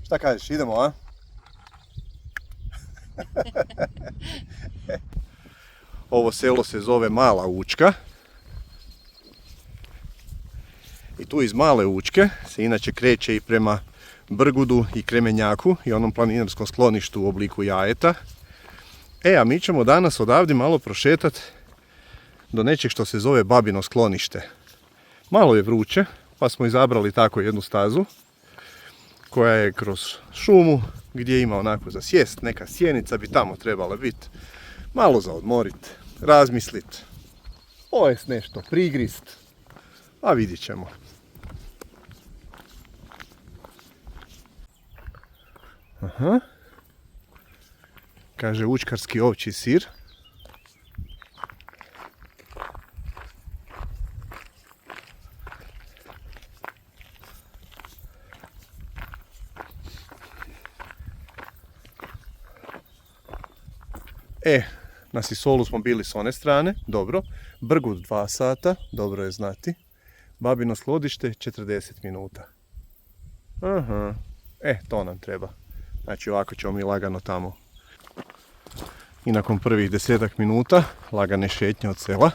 Šta kažeš, idemo, a? Ovo selo se zove Mala Učka. I tu iz Male Učke se inače kreće i prema Brgudu i Kremenjaku i onom planinarskom skloništu u obliku jajeta. A mi ćemo danas odavde malo prošetati do nečeg što se zove Babino sklonište. Malo je vruće, pa smo izabrali tako jednu stazu koja je kroz šumu gdje ima onako za sjest, neka sjenica bi tamo trebala biti. Malo za odmorit, razmislit, pojest nešto, prigrist, a vidjet ćemo. Aha. Kaže učkarski ovčji sir. Na Sisolu smo bili s one strane, dobro. Brgud 2 sata, dobro je znati. Babino sklonište 40 minuta. Aha. To nam treba. Znači ovako ćemo mi lagano tamo. I nakon prvih 10 minuta lagane šetnje od sela.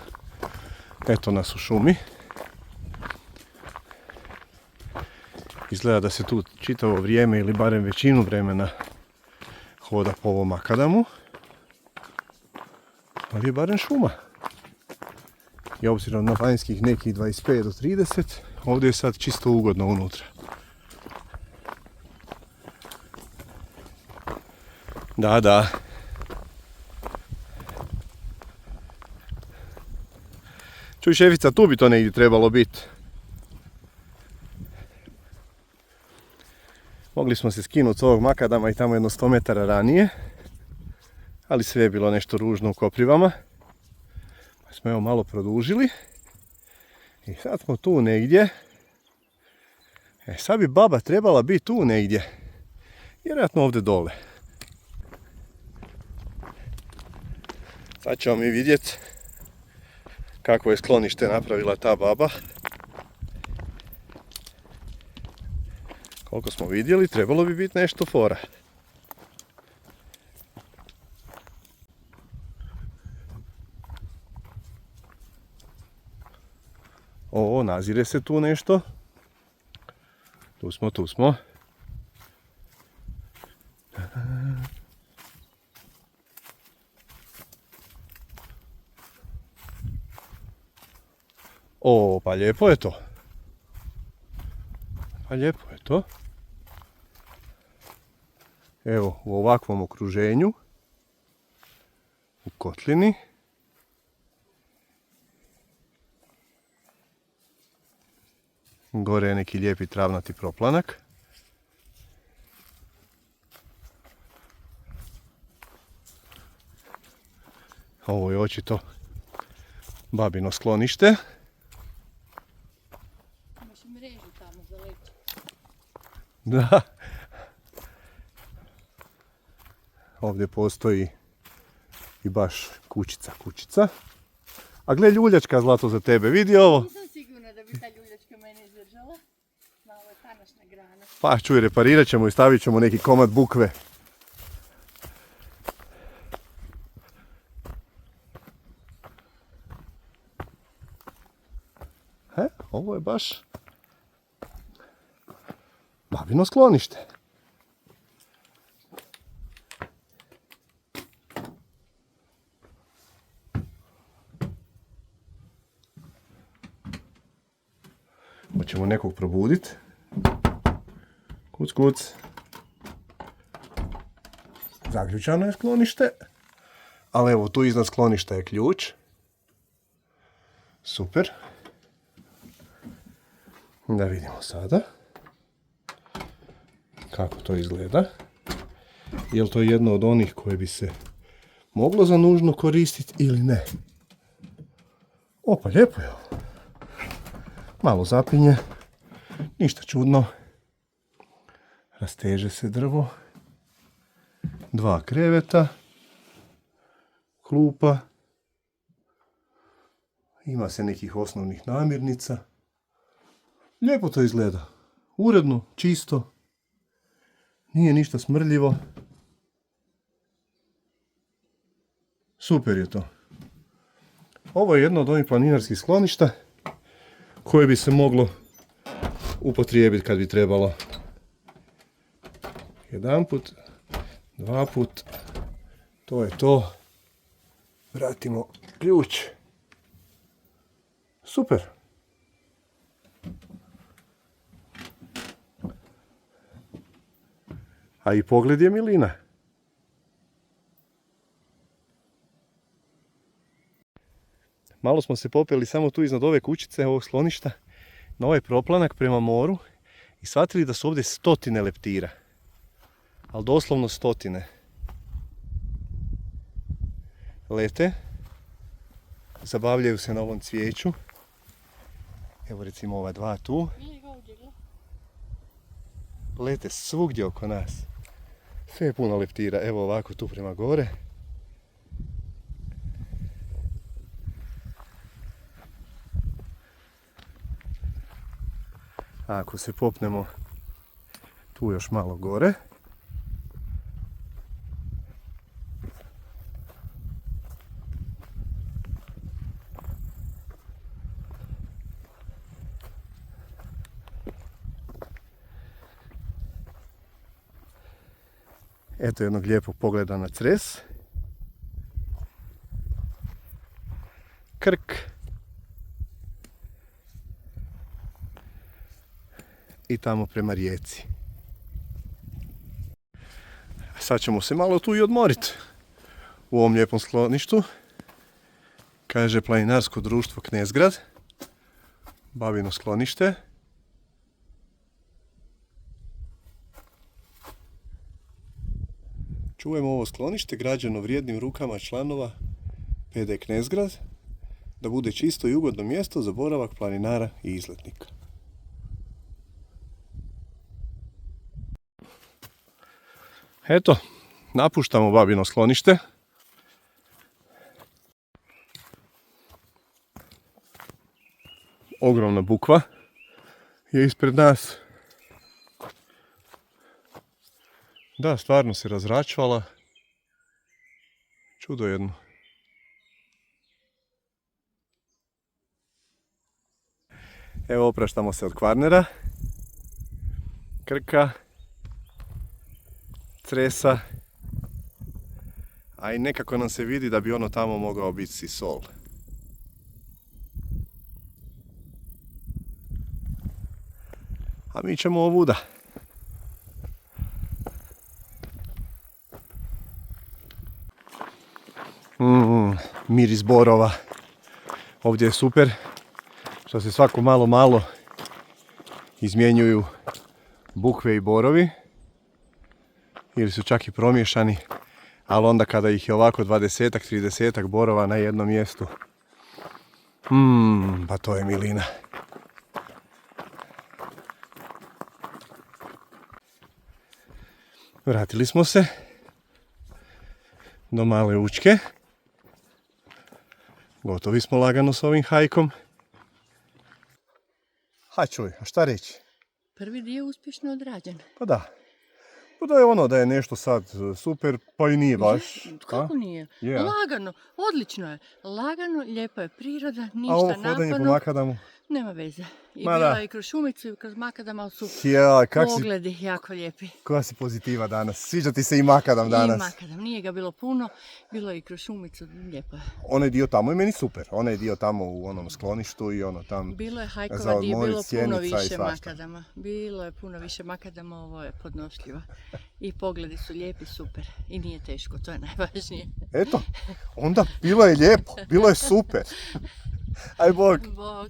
Eto nas u šumi. Izgleda da se tu čitavo vrijeme ili barem većinu vremena hoda po ovom makadamu. Ali je barem šuma. I obzirom na vanjskih nekih 25 do 30, ovdje je sad čisto ugodno unutra. Da. Čuj šefica, tu bi to negdje trebalo biti. Mogli smo se skinuti s ovog makadama i tamo jedno 100 metara ranije. Ali sve je bilo nešto ružno u Koprivama. Pa smo evo malo produžili. I sad smo tu negdje. Sad bi baba trebala biti tu negdje. Vjerojatno ovdje dole. Sad ćemo mi vidjeti kako je sklonište napravila ta baba. Koliko smo vidjeli, trebalo bi biti nešto fora. Nazire se tu nešto. Tu smo. Pa lijepo je to. Evo, u ovakvom okruženju, u kotlini. Gore je neki lijepi travnati proplanak. Ovo je očito babino sklonište. Imaš mrežu tamo za leće. Da. Ovdje postoji i baš kućica. A gle, ljuljačka, Zlato, za tebe, vidi ovo. Nisam sigurna da bi ta ljuljačka mene izdržala. Malo je tanašna grana. Pa čuj, reparirat ćemo i stavit ćemo neki komad bukve. Ovo je baš babino sklonište. Hoćemo nekog probuditi. Kuc. Zaključano je sklonište. Ali evo, tu iznad skloništa je ključ. Super. Da vidimo sada kako to izgleda. Je li to jedno od onih koje bi se moglo za nužno koristiti ili ne? Pa lijepo je ovo. Malo zapinje, ništa čudno. Rasteže se drvo. 2 kreveta. Klupa. Ima se nekih osnovnih namirnica. Lijepo to izgleda. Uredno, čisto. Nije ništa smrdljivo. Super je to. Ovo je jedno od onih planinarskih skloništa koje bi se moglo upotrijebiti kad bi trebalo. Jedan put, dva put, to je to. Vratimo ključ. Super. A i pogled je milina. Malo smo se popeli samo tu iznad ove kućice, ovog skloništa, na ovaj proplanak prema moru i shvatili da su ovdje stotine leptira. Ali doslovno stotine. Lete, zabavljaju se na ovom cvijeću. Evo recimo ova dva tu. Lete svugdje oko nas. Sve je puno leptira. Evo ovako tu prema gore. A ako se popnemo tu još malo gore. Eto jednog lijepog pogleda na Cres. Krk. I tamo prema rijeci. Sad ćemo se malo tu i odmoriti. U ovom lijepom skloništu. Kaže Planinarsko društvo Knezgrad. Babino sklonište. Čuvajmo ovo sklonište građeno vrijednim rukama članova PD Knezgrad, da bude čisto i ugodno mjesto za boravak planinara i izletnika. Eto, napuštamo babino sklonište. Ogromna bukva je ispred nas. Da, stvarno se razračvala. Čudo jedno. Evo opraštamo se od Kvarnera, Krka, Cresa, a i nekako nam se vidi da bi ono tamo mogao biti Sisol. A mi ćemo ovuda. Miris borova. Ovdje je super što se svako malo izmjenjuju bukve i borovi. Ili su čak i promiješani. Ali onda kada ih je ovako 20-ak, 30-ak borova na jednom mjestu. Pa to je milina. Vratili smo se do Male Učke. Gotovi smo lagano s ovim hajkom. Ha čuj, a šta reći? Prvi dio uspješno odrađen. Pa da. Pa da je ono da je nešto sad super, pa i nije baš. Kako nije? Yeah. Lagano, odlično je. Lagano, lijepa je priroda, A ništa ovo hodanje po naporno. makadamu? Nema veze. I Ma bila da. i kroz šumicu i kroz makadam, ali su pogledi jako lijepi. Koja si pozitiva danas? Sviđa ti se i makadam danas? I makadam, nije ga bilo puno, bilo je i kroz šumicu, lijepo je. Onaj dio tamo je meni super. Onaj dio tamo u onom skloništu i ono tam. Bilo je za hajkova gdje je odmorit bilo sjenica puno i više svašta. makadama. Bilo je puno više makadama, ovo je podnošljivo. I pogledi su lijepi, super. I nije teško, to je najvažnije. Eto, onda bilo je lijepo, bilo je super. Aj bog. Bog.